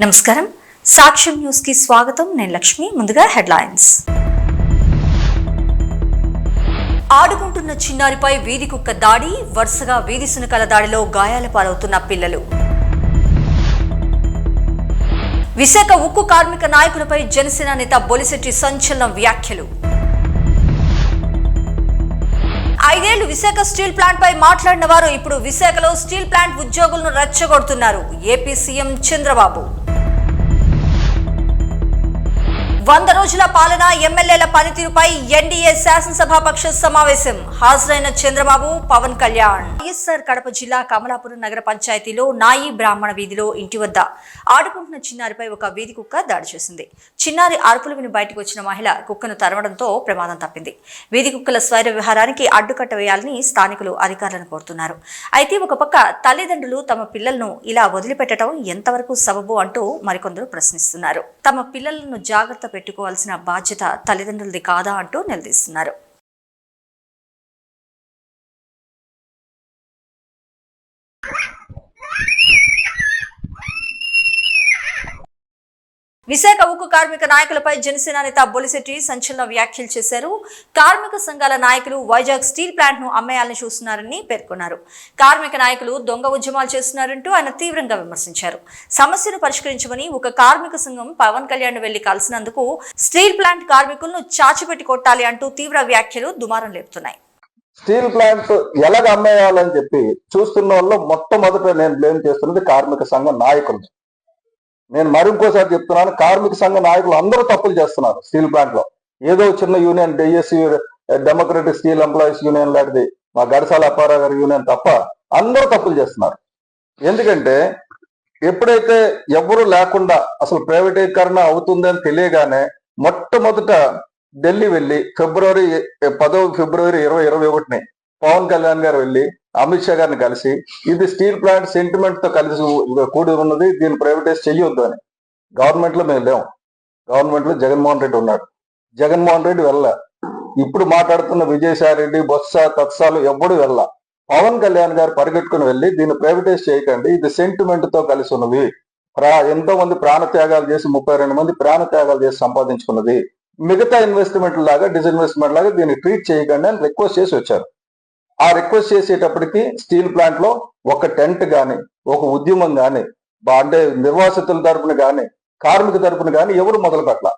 నమస్కారం సాక్ష్యం న్యూస్ కి స్వాగతం నేను లక్ష్మి ముందుగా హెడ్లైన్స్ ఆడుకుంటున్న చిన్నారిపై వీధి కుక్క దాడి వరుసగా వీధి సునకల దాడిలో గాయాల పాలవుతున్న పిల్లలు విశాఖ ఉక్కు కార్మిక నాయకులపై జనసేన నేత బొలిశెట్టి సంచలన వ్యాఖ్యలు 5 ఏళ్లు విశాఖ స్టీల్ ప్లాంట్ పై మాట్లాడిన వారు ఇప్పుడు విశాఖలో స్టీల్ ప్లాంట్ ఉద్యోగులను రెచ్చగొడుతున్నారు ఏపీ సీఎం చంద్రబాబు 100 రోజుల పాలన ఎమ్మెల్యేల పనితీరుపై ఎన్డీఏ శాసనసభాపక్ష సమావేశం హాజరైన చంద్రబాబు పవన్ కళ్యాణ్ వైఎస్ఆర్ కడప జిల్లా కమలాపురం నగర పంచాయతీలో నాయి బ్రాహ్మణ వీధిలో ఇంటి వద్ద ఆడుకుంటున్న చిన్నారిపై ఒక వీధి కుక్క దాడి చేసింది. చిన్నారి అరుపులు విని బయటకు వచ్చిన మహిళ కుక్కను తరవడంతో ప్రమాదం తప్పింది. వీధి కుక్కల స్వైర విహారానికి అడ్డుకట్ట వేయాలని స్థానికులు అధికారులను కోరుతున్నారు. అయితే ఒక పక్క తల్లిదండ్రులు తమ పిల్లలను ఇలా వదిలిపెట్టడం ఎంతవరకు సబబు అంటూ మరికొందరు ప్రశ్నిస్తున్నారు. తమ పిల్లలను జాగ్రత్త పెట్టుకోవాల్సిన బాధ్యత తల్లిదండ్రులది కాదా అంటూ నిలదీస్తున్నారు. విశాఖ ఉక్కు కార్మిక నాయకులపై జనసేన నేత బొలిశెట్టి సంచలన వ్యాఖ్యలు చేశారు. కార్మిక సంఘాల నాయకులు వైజాగ్ స్టీల్ ప్లాంట్ ను అమ్మేయాలని చూస్తున్నారని పేర్కొన్నారు. కార్మిక నాయకులు దొంగ ఉద్యమాలు చేస్తున్నారంటూ ఆయన తీవ్రంగా విమర్శించారు. సమస్యను పరిష్కరించమని ఒక కార్మిక సంఘం పవన్ కళ్యాణ్ వెళ్లి కలిసినందుకు స్టీల్ ప్లాంట్ కార్మికులను చాచిపెట్టి కొట్టాలి అంటూ తీవ్ర వ్యాఖ్యలు దుమారం లేపుతున్నాయి. స్టీల్ ప్లాంట్ ఎలాగ అమ్మేయాలని చెప్పి చూస్తున్న వాళ్ళు మొట్టమొదట నేను బ్లేమ్ చేస్తున్నది కార్మిక సంఘ నాయకులు. నేను మరింకోసారి చెప్తున్నాను, కార్మిక సంఘ నాయకులు అందరూ తప్పులు చేస్తున్నారు. స్టీల్ ప్లాంట్ లో ఏదో చిన్న union DSC democratic steel employees union లాంటిది మా గడసాల అప్పారావు గారి యూనియన్ తప్ప అందరూ తప్పులు చేస్తున్నారు. ఎందుకంటే ఎప్పుడైతే ఎవరు లేకుండా అసలు ప్రైవేటీకరణ అవుతుందని తెలియగానే మొట్టమొదట ఢిల్లీ వెళ్ళి ఫిబ్రవరి 2021 పవన్ కళ్యాణ్ గారు వెళ్ళి అమిత్ షా గారిని కలిసి ఇది స్టీల్ ప్లాంట్ సెంటిమెంట్ తో కలిసి కూడి ఉన్నది, దీన్ని ప్రైవేటైజ్ చెయ్యొద్దు అని. గవర్నమెంట్ లో మేము లేము, గవర్నమెంట్ లో జగన్మోహన్ రెడ్డి ఉన్నాడు. జగన్మోహన్ రెడ్డి వెళ్ళ, ఇప్పుడు మాట్లాడుతున్న విజయసాయి రెడ్డి బొత్స తత్సాలు ఎవ్వడు వెళ్ళ. పవన్ కళ్యాణ్ గారు పరిగెట్టుకుని వెళ్ళి దీన్ని ప్రైవేటైజ్ చేయకండి, ఇది సెంటిమెంట్ తో కలిసి ఉన్నది, ఎంతో మంది ప్రాణత్యాగాలు చేసి 32 మంది ప్రాణత్యాగాలు చేసి సంపాదించుకున్నది, మిగతా ఇన్వెస్ట్మెంట్ లాగా డిస్ఇన్వెస్ట్మెంట్ లాగా దీన్ని ట్రీట్ చేయకండి అని రిక్వెస్ట్ చేసి వచ్చారు. ఆ రిక్వెస్ట్ చేసేటప్పటికి స్టీల్ ప్లాంట్ లో ఒక టెంట్ గాని ఒక ఉద్యమం గాని అంటే నిర్వాసితుల తరపున గాని కార్మిక తరపున గాని ఎవరు మొదలు పెట్టాల.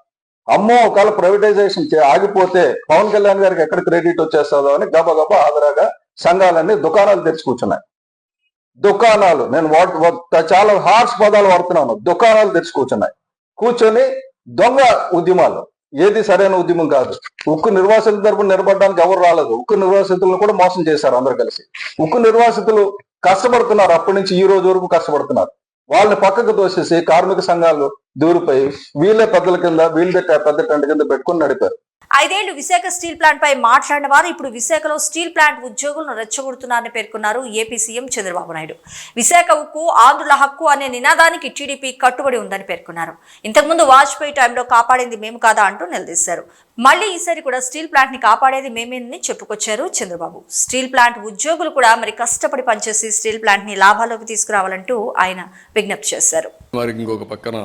అమ్మో ఒకవేళ ప్రైవేటైజేషన్ ఆగిపోతే పవన్ కళ్యాణ్ గారికి ఎక్కడ క్రెడిట్ వచ్చేస్తుందో అని గబగబా ఆదరాగా సంఘాలన్నీ దుకాణాలు తెరిచి కూర్చున్నాయి. దుకాణాలు, నేను చాలా హార్ష్ పదాలు వాడుతున్నాను, దుకాణాలు తెరిచి కూర్చున్నాయి. కూర్చొని దొంగ ఉద్యమాలు, ఏది సరైన ఉద్యమం కాదు. ఉక్కు నిర్వాసితుల తరపున నిలబడడానికి ఎవరు రాలేదు, ఉక్కు నిర్వాసితులను కూడా మోసం చేశారు అందరు కలిసి. ఉక్కు నిర్వాసితులు కష్టపడుతున్నారు, అప్పటి నుంచి ఈ రోజు వరకు కష్టపడుతున్నారు. వాళ్ళని పక్కకు తోసేసి కార్మిక సంఘాలు దూరిపోయి వీళ్ళే పెద్దల కింద వీళ్ళే పెద్ద టెంట్ కింద పెట్టుకుని నడిపారు. 5 ఏళ్లు విశాఖ స్టీల్ ప్లాంట్ పై మాట్లాడిన వారు ఇప్పుడు విశాఖలో స్టీల్ ప్లాంట్ ఉద్యోగులను రెచ్చగొడుతున్నారని పేర్కొన్నారు ఏపీ సీఎం చంద్రబాబు నాయుడు. విశాఖ ఉక్కు ఆంధ్రుల హక్కు అనే నినాదానికి టీడీపీ కట్టుబడి ఉందని పేర్కొన్నారు. ఇంతకుముందు వాజ్పేయి టైంలో కాపాడింది మేము కాదా అంటూ నిలదీశారు. మళ్లీ ఈసారి కూడా స్టీల్ ప్లాంట్ ని కాపాడేది మేమేనని చెప్పుకొచ్చారు చంద్రబాబు. స్టీల్ ప్లాంట్ ఉద్యోగులు కూడా మరి కష్టపడి పనిచేసి స్టీల్ ప్లాంట్ ని లాభాల్లోకి తీసుకురావాలంటూ ఆయన విజ్ఞప్తి చేశారు. ఇంకొక పక్కన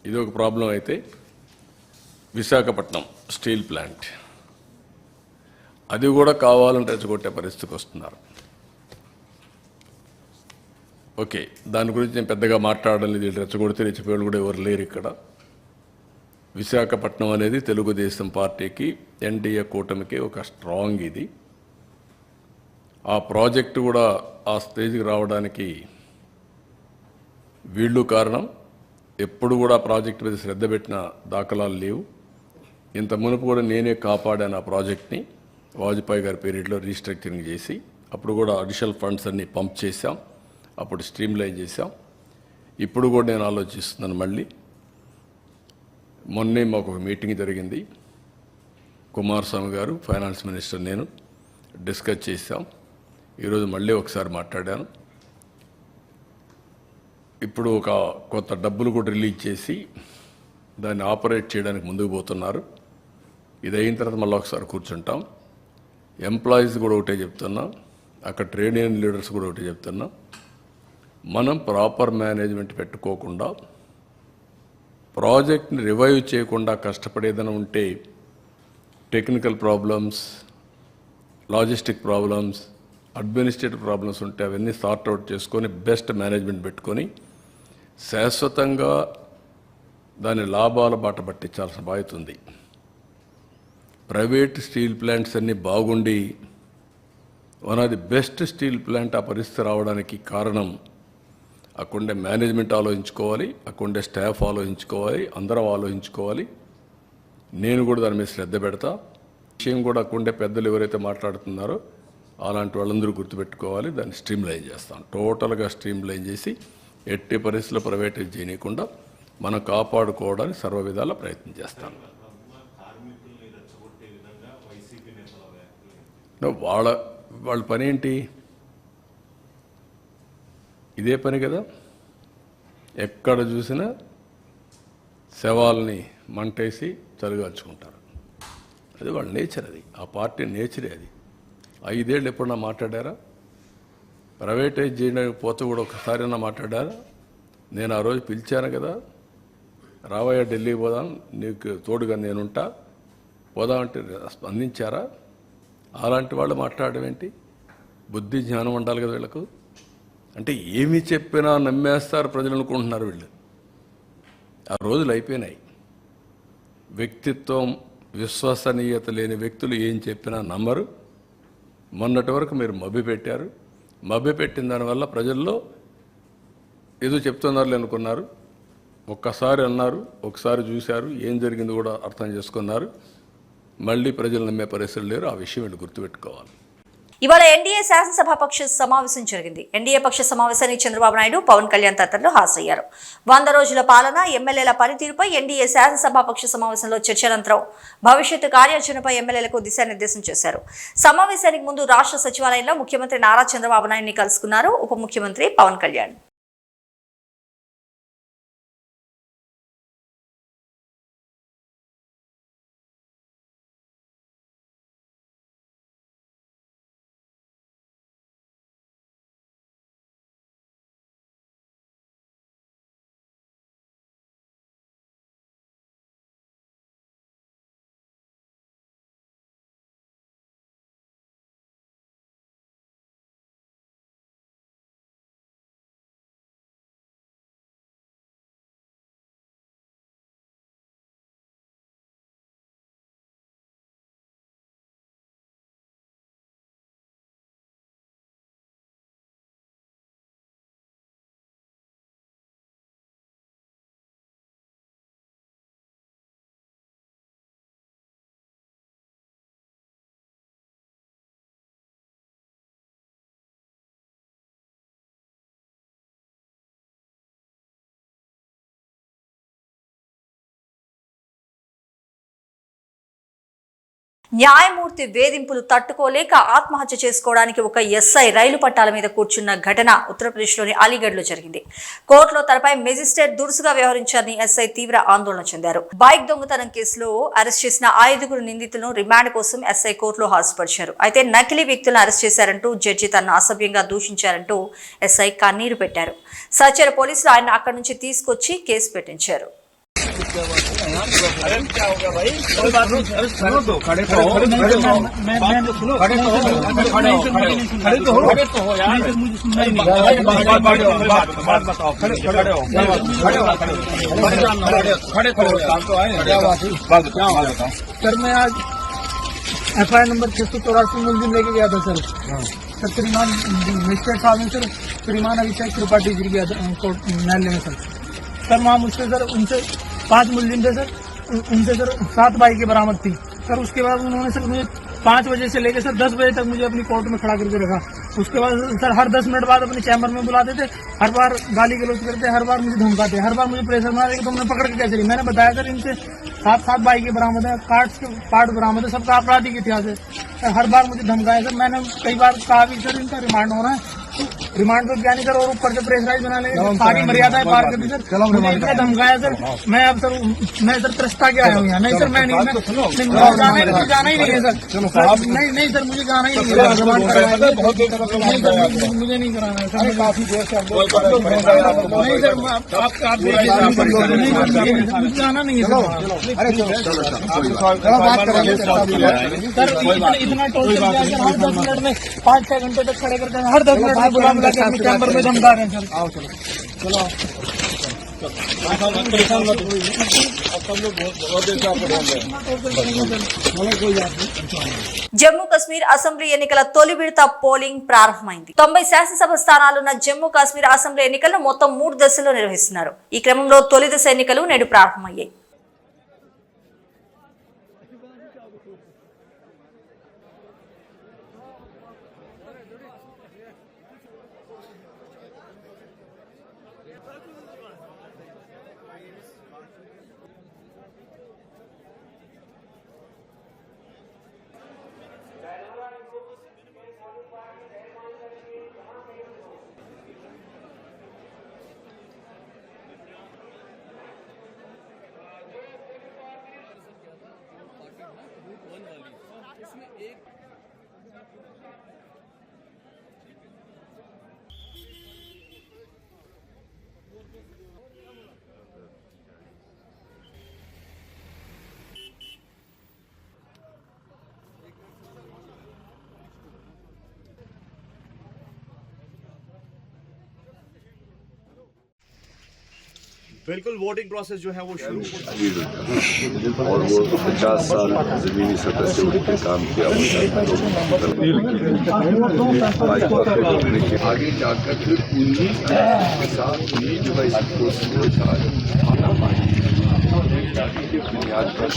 ఇదొక ప్రాబ్లం అయితే విశాఖపట్నం స్టీల్ ప్లాంట్ అది కూడా కావాలని రెచ్చగొట్టే పరిస్థితికి వస్తున్నారు. ఓకే, దాని గురించి నేను పెద్దగా మాట్లాడడం లేదు. రెచ్చగొడితే రెచ్చిపోయాడు కూడా ఎవరు లేరు ఇక్కడ. విశాఖపట్నం అనేది తెలుగుదేశం పార్టీకి ఎన్డీఏ కూటమికి ఒక స్ట్రాంగ్ ఇది. ఆ ప్రాజెక్టు కూడా ఆ స్టేజ్కి రావడానికి వీళ్ళు కారణం. ఎప్పుడు కూడా ప్రాజెక్టు మీద శ్రద్ధ పెట్టిన దాఖలాలు లేవు. ఇంత మునుపు కూడా నేనే కాపాడాను ఆ ప్రాజెక్ట్ని. వాజ్పేయి గారి పీరియడ్లో రీస్ట్రక్చరింగ్ చేసి అప్పుడు కూడా అడిషనల్ ఫండ్స్ అన్ని పంప్ చేశాం, అప్పుడు స్ట్రీమ్లైన్ చేశాం. ఇప్పుడు కూడా నేను ఆలోచిస్తున్నాను. మళ్ళీ మొన్నే మాకు ఒక మీటింగ్ జరిగింది, కుమారస్వామి గారు ఫైనాన్స్ మినిస్టర్ నేను డిస్కస్ చేశాం. ఈరోజు మళ్ళీ ఒకసారి మాట్లాడాను. ఇప్పుడు ఒక కొత్త డబ్బులు కూడా రిలీజ్ చేసి దాన్ని ఆపరేట్ చేయడానికి ముందుకు పోతున్నారు. ఇది అయిన తర్వాత మళ్ళీ ఒకసారి కూర్చుంటాం. ఎంప్లాయీస్ కూడా ఒకటే చెప్తున్నా, అక్కడ ట్రేడ్ యూనియన్ లీడర్స్ కూడా ఒకటే చెప్తున్నా, మనం ప్రాపర్ మేనేజ్మెంట్ పెట్టుకోకుండా ప్రాజెక్ట్ని రివైవ్ చేయకుండా కష్టపడేదైనా ఉంటే technical problems, logistic problems, administrative problems ఉంటే అవన్నీ సార్ట్అవుట్ చేసుకొని బెస్ట్ మేనేజ్మెంట్ పెట్టుకొని శాశ్వతంగా దాని లాభాల బాట పట్టించాల్సిన బాధ్యత ఉంది. ప్రైవేట్ స్టీల్ ప్లాంట్స్ అన్నీ బాగుండి one of the best steel plant ఆ పరిస్థితి రావడానికి కారణం అక్కడుండే మేనేజ్మెంట్ ఆలోచించుకోవాలి, అక్కడుండే స్టాఫ్ ఆలోచించుకోవాలి, అందరం ఆలోచించుకోవాలి. నేను కూడా దాని మీద శ్రద్ధ పెడతా. విషయం కూడా అక్కడుండే పెద్దలు ఎవరైతే మాట్లాడుతున్నారో అలాంటి వాళ్ళందరూ గుర్తుపెట్టుకోవాలి. దాన్ని స్ట్రీమ్లైన్ చేస్తాం, టోటల్గా స్ట్రీమ్లైన్ చేసి ఎట్టి పరిస్థితుల్లో ప్రైవేటైజ్ చేయకుండా మనం కాపాడుకోవడానికి సర్వ విధాల ప్రయత్నం చేస్తాం. వాళ్ళ పని ఏంటి? ఇదే పని కదా. ఎక్కడ చూసినా శవాల్ని మంటేసి చలిగాల్చుకుంటారు. అది వాళ్ళ నేచర్, అది ఆ పార్టీ నేచరే. అది 5 ఏళ్ళు ఎప్పుడన్నా మాట్లాడారా? ప్రైవేటైజ్ చేయడానికి పోతే కూడా ఒకసారైనా మాట్లాడారా? నేను ఆ రోజు పిలిచాను కదా, రావయ్య ఢిల్లీ పోదాం, నీకు తోడుగా నేనుంటా, పోదామంటే స్పందించారా? అలాంటి వాళ్ళు మాట్లాడడం ఏంటి? బుద్ధి జ్ఞానం ఉండాలి కదా వీళ్ళకు. అంటే ఏమి చెప్పినా నమ్మేస్తారు ప్రజలు అనుకుంటున్నారు వీళ్ళు. ఆ రోజులు అయిపోయినాయి. వ్యక్తిత్వం, విశ్వసనీయత లేని వ్యక్తులు ఏం చెప్పినా నమ్మరు. మొన్నటి వరకు మీరు మభ్యపెట్టారు. మభ్యపెట్టిన దానివల్ల ప్రజల్లో ఏదో చెప్తున్నారు అనుకున్నారు. ఒక్కసారి అన్నారు, ఒకసారి చూశారు, ఏం జరిగింది కూడా అర్థం చేసుకున్నారు. మళ్ళీ ప్రజలు నమ్మే పరిస్థితులు లేరు. ఆ విషయం వీళ్ళు గుర్తుపెట్టుకోవాలి. ఇవాళ ఎన్డీఏ శాసనసభాపక్ష సమావేశం జరిగింది. ఎన్డీఏ పక్ష సమావేశానికి చంద్రబాబు నాయుడు, పవన్ కళ్యాణ్ తదితరులు హాజరయ్యారు. 100 రోజుల పాలన, ఎమ్మెల్యేల పనితీరుపై ఎన్డీఏ శాసనసభాపక్ష సమావేశంలో చర్చనంతరం భవిష్యత్తు కార్యాచరణపై ఎమ్మెల్యేలకు దిశానిర్దేశం చేశారు. సమావేశానికి ముందు రాష్ట్ర సచివాలయంలో ముఖ్యమంత్రి నారా చంద్రబాబు నాయుడిని కలుసుకున్నారు ఉప ముఖ్యమంత్రి పవన్ కళ్యాణ్. న్యాయమూర్తి వేధింపులు తట్టుకోలేక ఆత్మహత్య చేసుకోవడానికి ఒక ఎస్ఐ రైలు పట్టాల మీద కూర్చున్న ఘటన ఉత్తరప్రదేశ్లోని అలీగఢ్లో జరిగింది. కోర్టులో తనపై మెజిస్ట్రేట్ దురుసుగా వ్యవహరించారని ఎస్ఐ తీవ్ర ఆందోళన చెందారు. బైక్ దొంగతనం కేసులో అరెస్ట్ చేసిన 5 నిందితులను రిమాండ్ కోసం ఎస్ఐ కోర్టులో హాజరుపరిచారు. అయితే నకిలీ వ్యక్తులను అరెస్ట్ చేశారంటూ జడ్జి తనను అసభ్యంగా దూషించారంటూ ఎస్ఐ కన్నీరు పెట్టారు. సహచర పోలీసులు ఆయన అక్కడి నుంచి తీసుకొచ్చి కేసు పెట్టించారు. अरे क्या हो गया भाई? कोई बात नहीं, खड़े तो खड़े तो हो, खड़े तो हो, खड़े तो हो यार, मुझे सुनना ही नहीं। बात बताओ, खड़े हो, खड़े हो, काम तो आए, क्या बात है? बात बताओ सर। मैं आज FIR नंबर 684 मुलजिम लेके गया था सर। सर श्रीमान मिस्टर साहब ने सर श्रीमान अभिषेक त्रिपाठी गिर गया कोर्ट न्यायालय में सर वहाँ मुझसे सर उनसे 5 मुलजिम थे सर, उनसे सर 7 बाइकें बरामद थी सर। उसके बाद उन्होंने सर मुझे 5 बजे से लेकर सर 10 बजे तक मुझे अपनी कोर्ट में खड़ा करके रखा। उसके बाद सर हर 10 मिनट बाद अपने चैम्बर में बुलाते थे, हर बार गाली गलौज करते, हर बार मुझे धमकाते, हर बार मुझे प्रेशर बना देते। तो हमने पकड़ के कैसे ली? मैंने बताया सर इनसे 7 बाइकें बरामद है, पार्ट बरामद है, सबका आपराधिक इतिहास है। हर बार मुझे धमकाया सर। मैंने कई बार कहा भी सर इनका रिमांड होना है। रिमांड पे क्या नहीं सर, और ऊपर से प्रेशराइज बना लेंगे, सारी मर्यादाएं पार कर दी सर। मुझे इतना धमकाया सर, मैं अब सर मैं सर त्रस्ता के आया हूँ यहाँ। नहीं सर मैं नहीं, मैं जाना ही नहीं है सर। नहीं सर मुझे जाना ही नहीं है, रिमांड करवाएंगे। नहीं सर मुझे नहीं कराना है सर, काफी देर से नहीं सर, आप मुझे जाना नहीं है सर। सर इतना टोटल हर 10 मिनट में 5-6 घंटे तक खड़े करते हैं, हर 10 मिनट में बुला बुला के अपने चैम्बर में धमका रहे हैं सर। आओ चलो चलो జమ్మూ కాశ్మీర్ అసెంబ్లీ ఎన్నికల తొలి విడత పోలింగ్ ప్రారంభమైంది. 90 శాసనసభ స్థానాలున్న జమ్మూ కాశ్మీర్ అసెంబ్లీ ఎన్నికలను మొత్తం 3 దశల్లో నిర్వహిస్తున్నారు. ఈ క్రమంలో తొలి దశ ఎన్నికలు నేడు ప్రారంభమయ్యాయి. बिल्कुल वोटिंग प्रोसेस जो है वो शुरू और वो 50 साल जमीनी सतह से उठ के काम किया आगे जाकर फिर उन्हीं के साथ उन्हीं जो है इसको बुनियाद पर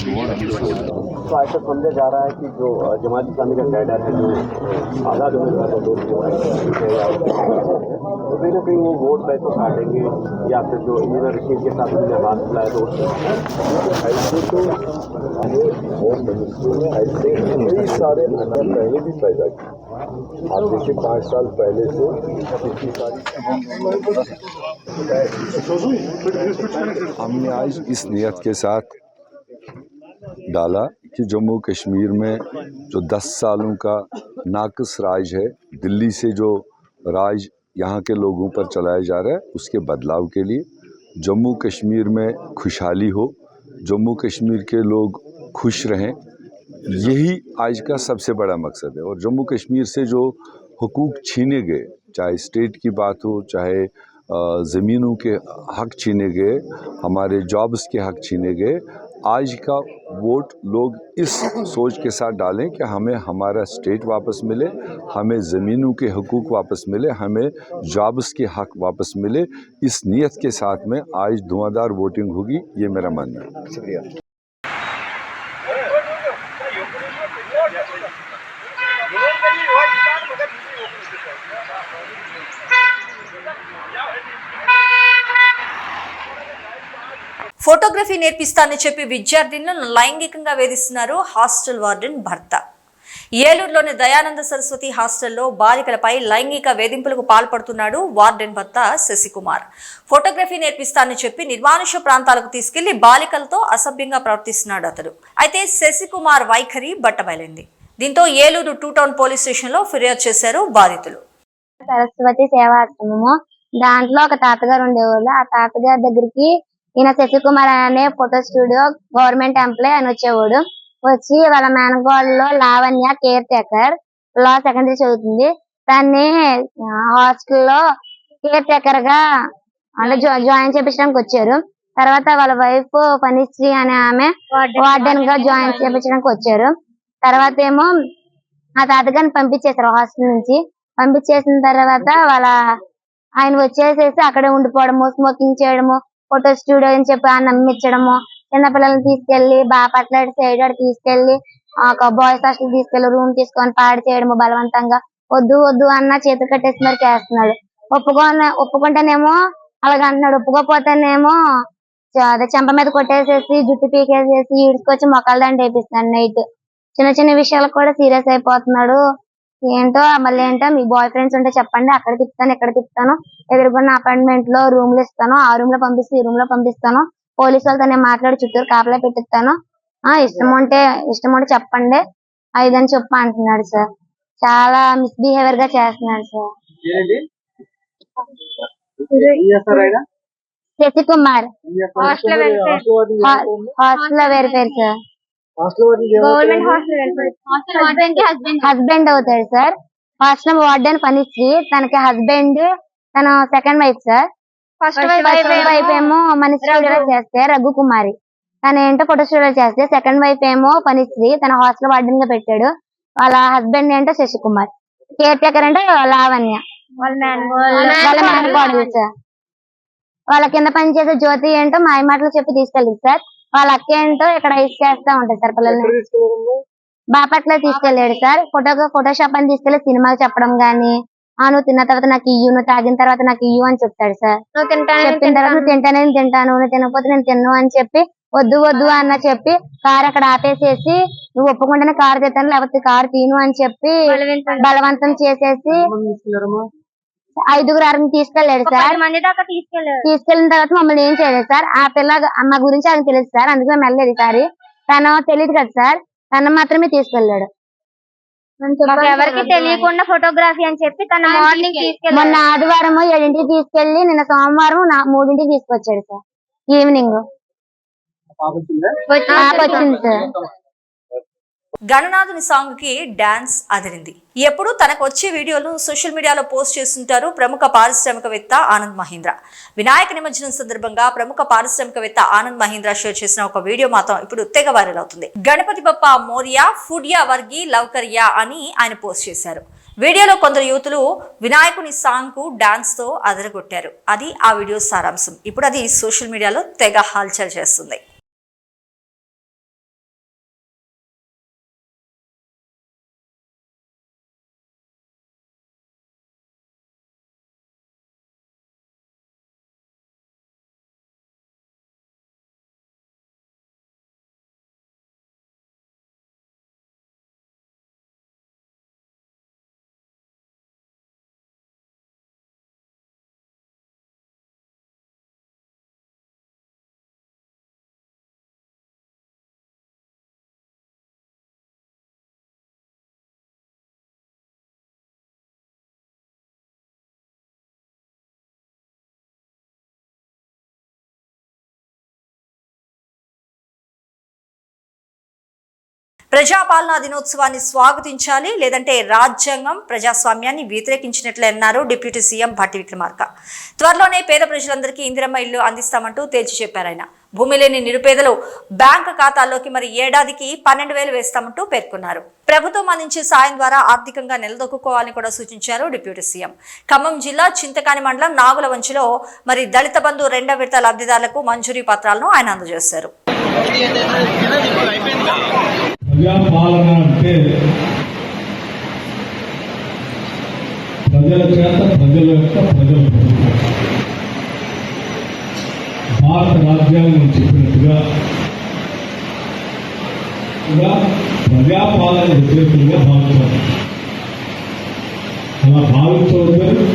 तो ऐसा समझा जा रहा है कि जो जमात इस्लामी का कैडर है, जो आज़ाद उम्मीदवार का दोस्त तो कहीं ना कहीं वो वोट बैंक को काटेंगे, या फिर जो इंजीनियर रशीद के साथ उन्होंने हाथ मिलाया तो ऐसे तो ऐसे कई सारे हालात पहले भी पैदा किए। आप देखिए 5 साल पहले से इतनी सारी हमने आज इस नियत के साथ डाला कि जम्मू कश्मीर में जो 10 सालों का नाक़िस राज है, दिल्ली से जो राज यहाँ के लोगों पर चलाया जा रहा है, उसके बदलाव के लिए जम्मू कश्मीर में खुशहाली हो, जम्मू कश्मीर के लोग खुश रहें, यही आज का सबसे बड़ा मकसद है। और जम्मू कश्मीर से जो हुकूक छीने गए, चाहे स्टेट की बात हो, चाहे ज़मीनों के हक़ छीने गए, हमारे जॉब्स के हक़ छीने गए, आज का वोट लोग इस सोच के साथ डालें कि हमें हमारा स्टेट वापस मिले, हमें ज़मीनों के हुकूक वापस मिले, हमें जॉब्स के हक़ वापस मिले। इस नीयत के साथ में आज धुआंधार वोटिंग होगी, ये मेरा मानना है। शुक्रिया। ఫోటోగ్రఫీ నేర్పిస్తానని చెప్పి విద్యార్థినులను లైంగికంగా వేధిస్తున్నారు హాస్టల్ వార్డెన్ భర్త. ఏలూరులోని దయానంద సరస్వతి హాస్టల్లో బాలికలపై లైంగిక వేధింపులకు పాల్పడుతున్నాడు వార్డెన్ భర్త శశికుమార్. ఫోటోగ్రఫీ నేర్పిస్తానని చెప్పి నిర్మానుష ప్రాంతాలకు తీసుకెళ్లి బాలికలతో అసభ్యంగా ప్రవర్తిస్తున్నాడు అతడు. అయితే శశికుమార్ వైఖరి బట్టబయలైంది. దీంతో ఏలూరు 2 టౌన్ పోలీస్ స్టేషన్ లో ఫిర్యాదు చేశారు బాధితులు. సరస్వతి సేవాశ్రమము దాంట్లో ఒక తాతగారు ఉండేవాళ్ళు. ఆ తాతగారి దగ్గరికి ఈయన శశికుమార్ అనే ఫోటో స్టూడియో గవర్నమెంట్ ఎంప్లాయ్ అని వచ్చేవాడు. వచ్చి వాళ్ళ మేనగోడలో లావణ్య కేర్ టేకర్ లా సెకండరీ చదువుతుంది. దాన్ని హాస్టల్లో కేర్ టేకర్ గా అంటే జాయిన్ చేపించడానికి వచ్చారు. తర్వాత వాళ్ళ వైఫ్ ఫణిశ్రీ అనే ఆమె వార్డెన్ గా జాయిన్ చేపించడానికి వచ్చారు. తర్వాత ఏమో ఆ తాతగారిని పంపించేశారు హాస్టల్ నుంచి. పంపించేసిన తర్వాత ఆయన వచ్చేసేసి అక్కడే ఉండిపోవడము, స్మోకింగ్ చేయడము, ఫోటో స్టూడియో అని చెప్పి నమ్మించడము, చిన్నపిల్లల్ని తీసుకెళ్లి బాపట్ల సైడ్ తీసుకెళ్లి బాయ్స్ హాస్టల్ తీసుకెళ్లి రూమ్ తీసుకొని పాడు చేయడము, బలవంతంగా వద్దు వద్దు అన్న చేతి కట్టేసి మరి చేస్తున్నాడు. ఒప్పుకుంటేనేమో అలాగ అంటున్నాడు, ఒప్పుకోపోతేనేమో అదే చెంప మీద కొట్టేసేసి జుట్టు పీకేసేసి ఈడ్చుకొచ్చి మొక్కల దండ వేపిస్తున్నాడు. నైట్ చిన్న చిన్న విషయాలకు కూడా సీరియస్ అయిపోతున్నాడు. ఏంటో మళ్ళీ ఏంటో మీ బాయ్ ఫ్రెండ్స్ ఉంటే చెప్పండి, అక్కడ తిప్పుతాను ఇక్కడ తిప్పుతాను, ఎదురుకున్న అపార్ట్మెంట్ లో రూమ్లు ఇస్తాను, ఆ రూమ్ లో పంపిస్తే ఈ రూమ్ లో పంపిస్తాను, పోలీసు వాళ్ళతో నేను మాట్లాడి చుట్టూరు కాపలా పెట్టిస్తాను, ఇష్టం ఉంటే చెప్పండి ఇదని చెప్పి అంటున్నాడు సార్. చాలా మిస్బిహేవియర్ గా చేస్తున్నాడు సార్. శశికుమార్ హాస్టల్ లో వెరిఫైర్ సార్. గవర్నమెంట్ హస్బెండ్ అవుతాడు సార్. హాస్టల్ వార్డెన్ పనిశ్రీ, తనకి హస్బెండ్, తన second wife sir. First wife ఏమో మనీ స్టూడియో చేస్తే రఘుకుమారి, తన ఏంటో ఫోటో స్టూడియో చేస్తే, సెకండ్ వైఫ్ ఏమో పనిశ్రీ, తన హాస్టల్ వార్డెన్ గా పెట్టాడు. వాళ్ళ హస్బెండ్ ఏంటో శశికుమార్, కేర్ టేకర్ అంటే లావణ్య వాళ్ళ మేనకోడలు సార్. వాళ్ళ కింద పనిచేసే జ్యోతి ఏంటో మాయ మాటలు చెప్పి తీసుకెళ్ళింది సార్. వాళ్ళ అక్క ఏంటో ఇక్కడ ఐస్ చేస్తా ఉంటారు సార్ పిల్లల్ని. బాపట్ల తీసుకెళ్లాడు సార్. ఫోటోషాప్ అని తీసుకెళ్లి సినిమాలు చెప్పడం గానీ, నువ్వు తిన్న తర్వాత నాకు ఇయ్యు, నువ్వు తాగిన తర్వాత నాకు ఇయ్యు అని చెప్తాడు సార్. చెప్పిన తర్వాత నువ్వు తింటానే తింటాను, నువ్వు తినకపోతే నేను తిన్ను అని చెప్పి వద్దు అన్న చెప్పి కారు అక్కడ ఆపేసేసి, నువ్వు ఒప్పుకుంటేనే కారు తెస్తాను లేకపోతే కారు తీను అని చెప్పి బలవంతం చేసేసి 5-6 తీసుకెళ్లాడు సార్. తీసుకెళ్లిన తర్వాత మమ్మల్ని ఏం చేయలేదు సార్. ఆ పిల్ల మా గురించి ఆయనకు తెలియదు సార్, అందుకే మేము వెళ్ళలేదు ఈసారి. తను తెలియదు కదా సార్, తను మాత్రమే తీసుకెళ్లాడు. ఎవరికి తెలియకుండా ఫోటోగ్రఫీ అని చెప్పి తన మార్నింగ్ మొన్న ఆదివారం 7ంటికి తీసుకెళ్లి నిన్న సోమవారం 3ంటికి తీసుకొచ్చాడు సార్. ఈవినింగ్ వచ్చింది సార్. గణనాథుని సాంగ్ కి డాన్స్ అదిరింది. ఎప్పుడు తనకు వచ్చే వీడియోలు సోషల్ మీడియాలో పోస్ట్ చేస్తుంటారు ప్రముఖ పారిశ్రామికవేత్త ఆనంద్ మహీంద్ర. వినాయక నిమజ్జనం సందర్భంగా ప్రముఖ పారిశ్రామికవేత్త ఆనంద్ మహీంద్ర షేర్ చేసిన ఒక వీడియో మాత్రం ఇప్పుడు తెగ వైరల్ అవుతుంది. గణపతి బప్ప మోరియా ఫుడియా వర్గి లవ్కర్యా అని ఆయన పోస్ట్ చేశారు. వీడియోలో కొందరు యువతులు వినాయకుని సాంగ్ కు డాన్స్ తో అదరగొట్టారు. అది ఆ వీడియో సారాంశం. ఇప్పుడు అది సోషల్ మీడియాలో తెగ హల్చల్ చేస్తుంది. ప్రజాపాలనా దినోత్సవాన్ని స్వాగతించాలి, లేదంటే రాజ్యాంగం ప్రజాస్వామ్యాన్ని వ్యతిరేకించినట్లే అన్నారు డిప్యూటీ సీఎం భట్టి విక్రమార్క. త్వరలోనే పేద ప్రజలందరికీ ఇందిరమ్మ ఇల్లు అందిస్తామంటూ తేల్చి చెప్పారు ఆయన. భూమి లేని నిరుపేదలు బ్యాంకు ఖాతాల్లోకి మరి ఏడాదికి 12,000 వేస్తామంటూ పేర్కొన్నారు. ప్రభుత్వం అందించే సాయం ద్వారా ఆర్థికంగా నిలదొక్కుకోవాలని కూడా సూచించారు డిప్యూటీ సీఎం. ఖమ్మం జిల్లా చింతకాని మండలం నాగులవంచిలో మరి దళిత బంధు 2వ విడత లబ్ధిదారులకు మంజూరీ పత్రాలను ఆయన అందజేశారు. ప్రజాపాలన అంటే ప్రజల చేత ప్రజల యొక్క ప్రజల ప్రభుత్వం. భారత రాజ్యాంగం చెప్పినట్టుగా ప్రజాపాలన వ్యతిరేకంగా భావించాలి. అలా భావించవద్దని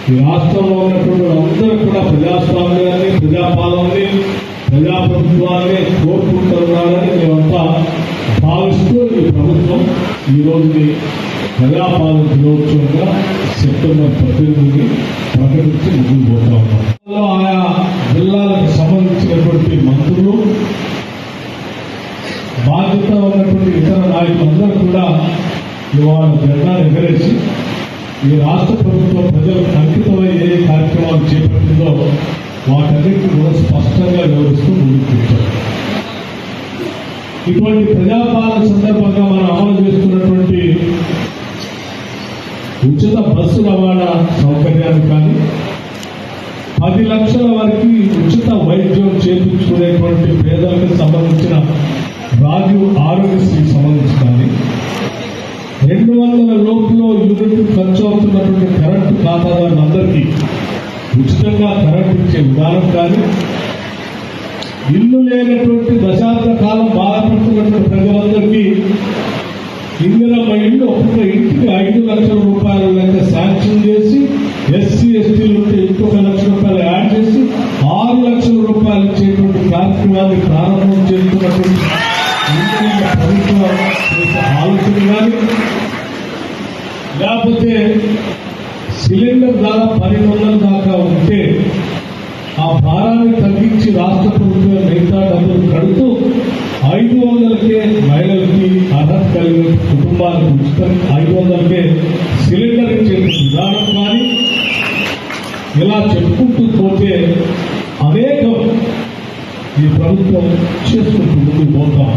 ఈ రాష్ట్రంలో ఉన్నటువంటి అందరూ కూడా ప్రజాస్వామ్యాన్ని, ప్రజాపాలనని, ప్రజాప్రభుత్వాన్ని కోరుకుంటున్నారని మేమంతా భావిస్తూ ఈ ప్రభుత్వం ఈ రోజుని ప్రజాపాలన దినోత్సవంగా సెప్టెంబర్ 18 ప్రకటించి ముందుకు పోతా ఉన్నాం. ఆయా జిల్లాలకు సంబంధించినటువంటి మంత్రులు, బాధ్యత ఉన్నటువంటి ఇతర నాయకులందరూ కూడా ఇవాళ జెండా ఎగరేసి ఈ రాష్ట్ర ప్రభుత్వం ప్రజలకు అంకితమై ఏ కార్యక్రమాలు చేపట్టిందో వాటన్నిటిని కూడా స్పష్టంగా వివరిస్తూ ముందుకు వచ్చారు. ఇటువంటి ప్రజాపాలన సందర్భంగా మనం అమలు చేస్తున్నటువంటి ఉచిత బస్సు రవాణా సౌకర్యాన్ని కానీ, 10 లక్షల వరకు ఉచిత వైద్యం చేయించుకునేటువంటి పేదలకు సంబంధించిన రాజీవ్ ఆరోగ్యశ్రీకి సంబంధించి కానీ, 200 లోపులో యూనిట్ ఖర్చు అవుతున్నటువంటి కరెంటు ఖాతాదారులందరికీ ఉచితంగా కరెంటు ఇచ్చే విధానం కానీ, ఇల్లు లేనటువంటి దశాబ్ద కాలం బాధపడుతున్నటువంటి ప్రజలందరికీ ఇందిరమ్మ ఇల్లు ఒక్కొక్క ఇంటికి 5 లక్షల రూపాయల లెక్క శాంక్షన్ చేసి ఎస్సీ ఎస్టీలు ఉంటే ఇంకొక ₹1 లక్ష యాడ్ చేసి 6 లక్షల రూపాయలు ఇచ్చేటువంటి కార్యక్రమాన్ని ప్రారంభం చేస్తున్నటువంటి ప్రభుత్వ ఆలోచన కానీ లేకపోతే సిలిండర్ ధర 1000 దాకా ఉంటే ఆ భారాన్ని తగ్గించి రాష్ట్ర ప్రభుత్వం మిగతా డబ్బులు కడుతూ 500కే మహిళలకి అర్హత కలిగిన కుటుంబాలకు ఉచితం 500కే సిలిండర్ ఇచ్చే విధానం కానీ ఇలా చెప్పుకుంటూ పోతే అనేకం ఈ ప్రభుత్వం చేసుకుంటూ ముందుకు పోతాం.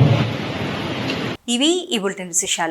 ఇవి ఈ బులెటిన్ విశేషాలు.